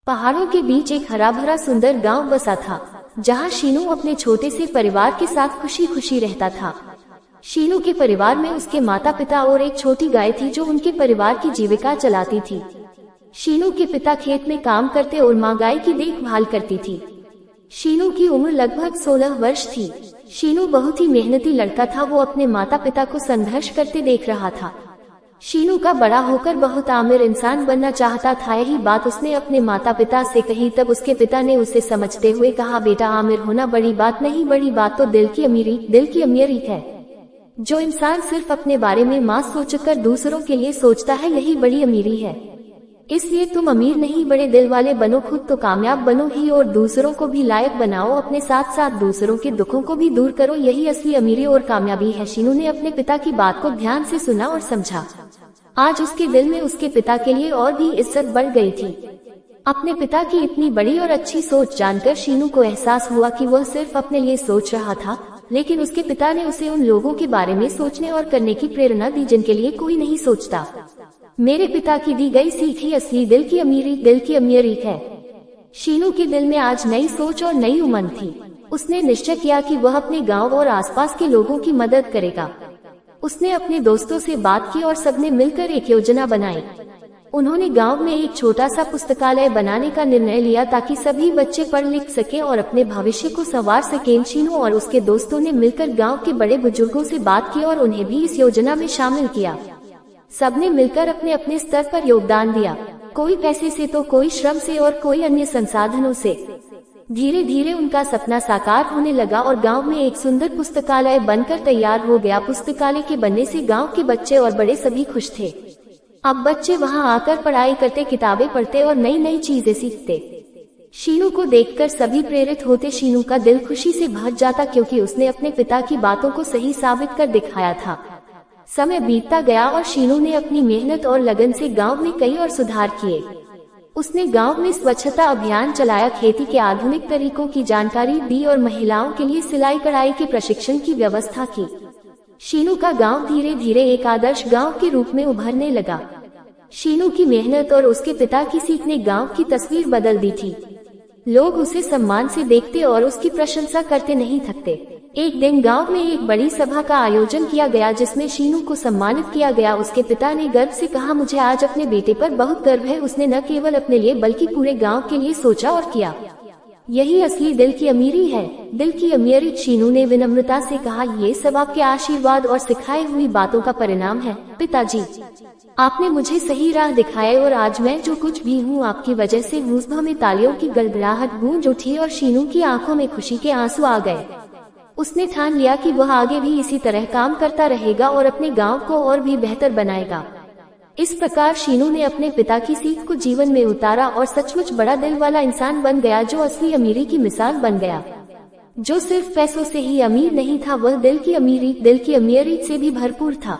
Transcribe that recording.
पहाड़ों के बीच एक हरा भरा सुंदर गांव बसा था, जहां शीनू अपने छोटे से परिवार के साथ खुशी खुशी रहता था। शीनू के परिवार में उसके माता पिता और एक छोटी गाय थी जो उनके परिवार की जीविका चलाती थी। शीनू के पिता खेत में काम करते और माँ गाय की देखभाल करती थी। शीनू की उम्र लगभग 16 वर्ष थी। शीनू बहुत ही मेहनती लड़का था। वो अपने माता पिता को संघर्ष करते देख रहा था। शीनू का बड़ा होकर बहुत आमिर इंसान बनना चाहता था। यही बात उसने अपने माता पिता से कही। तब उसके पिता ने उसे समझते हुए कहा, बेटा, आमिर होना बड़ी बात नहीं, बड़ी बात तो दिल की अमीरी है। जो इंसान सिर्फ अपने बारे में ना सोचकर दूसरों के लिए सोचता है, यही बड़ी अमीरी है। इसलिए तुम अमीर नहीं, बड़े दिल वाले बनो, खुद तो कामयाब बनो ही और दूसरों को भी लायक बनाओ। अपने साथ साथ दूसरों के दुखों को भी दूर करो, यही असली अमीरी और कामयाबी है। शीनू ने अपने पिता की बात को ध्यान से सुना और समझा। आज उसके दिल में उसके पिता के लिए और भी इज्जत बढ़ गई थी। अपने पिता की इतनी बड़ी और अच्छी सोच जानकर शीनू को एहसास हुआ कि वह सिर्फ अपने लिए सोच रहा था, लेकिन उसके पिता ने उसे उन लोगों के बारे में सोचने और करने की प्रेरणा दी जिनके लिए कोई नहीं सोचता। मेरे पिता की दी गई सीख ही असली दिल की अमीरी है। शीनू के दिल में आज नई सोच और नई उमंग थी। उसने निश्चय किया कि वह अपने गांव और आसपास के लोगों की मदद करेगा। उसने अपने दोस्तों से बात की और सबने मिलकर एक योजना बनाई। उन्होंने गांव में एक छोटा सा पुस्तकालय बनाने का निर्णय लिया ताकि सभी बच्चे पढ़ लिख सकें और अपने भविष्य को संवार सकें। शीनू और उसके दोस्तों ने मिलकर गांव के बड़े बुजुर्गों से बात की और उन्हें भी इस योजना में शामिल किया। सबने मिलकर अपने अपने स्तर पर योगदान दिया, कोई पैसे से तो कोई श्रम से और कोई अन्य संसाधनों से। धीरे धीरे उनका सपना साकार होने लगा और गांव में एक सुंदर पुस्तकालय बनकर तैयार हो गया। पुस्तकालय के बनने से गांव के बच्चे और बड़े सभी खुश थे। अब बच्चे वहां आकर पढ़ाई करते, किताबें पढ़ते और नई नई चीजें सीखते। शीनू को देखकर सभी प्रेरित होते। शीनू का दिल खुशी से भर जाता क्योंकि उसने अपने पिता की बातों को सही साबित कर दिखाया था। समय बीतता गया और शीनू ने अपनी मेहनत और लगन से गांव में कई और सुधार किए। उसने गांव में स्वच्छता अभियान चलाया, खेती के आधुनिक तरीकों की जानकारी दी और महिलाओं के लिए सिलाई कढ़ाई के प्रशिक्षण की व्यवस्था की। शीनू का गांव धीरे धीरे एक आदर्श गांव के रूप में उभरने लगा। शीनू की मेहनत और उसके पिता की सीख ने गांव की तस्वीर बदल दी थी। लोग उसे सम्मान से देखते और उसकी प्रशंसा करते नहीं थकते। एक दिन गांव में एक बड़ी सभा का आयोजन किया गया जिसमें शीनू को सम्मानित किया गया। उसके पिता ने गर्व से कहा, मुझे आज अपने बेटे पर बहुत गर्व है। उसने न केवल अपने लिए बल्कि पूरे गांव के लिए सोचा और किया। यही असली दिल की अमीरी है। दिल की अमीरी। शीनू ने विनम्रता से कहा, ये सब आपके आशीर्वाद और सिखाई हुई बातों का परिणाम है पिताजी। आपने मुझे सही राह दिखाई और आज मैं जो कुछ भी हूँ आपकी वजह से हूँ। सभा में तालियों की गड़गड़ाहट गूंज उठी और शीनू की आंखों में खुशी के आंसू आ गए। उसने ठान लिया कि वह आगे भी इसी तरह काम करता रहेगा और अपने गांव को और भी बेहतर बनाएगा। इस प्रकार शीनू ने अपने पिता की सीख को जीवन में उतारा और सचमुच बड़ा दिल वाला इंसान बन गया, जो असली अमीरी की मिसाल बन गया। जो सिर्फ पैसों से ही अमीर नहीं था, वह दिल की अमीरी से भी भरपूर था।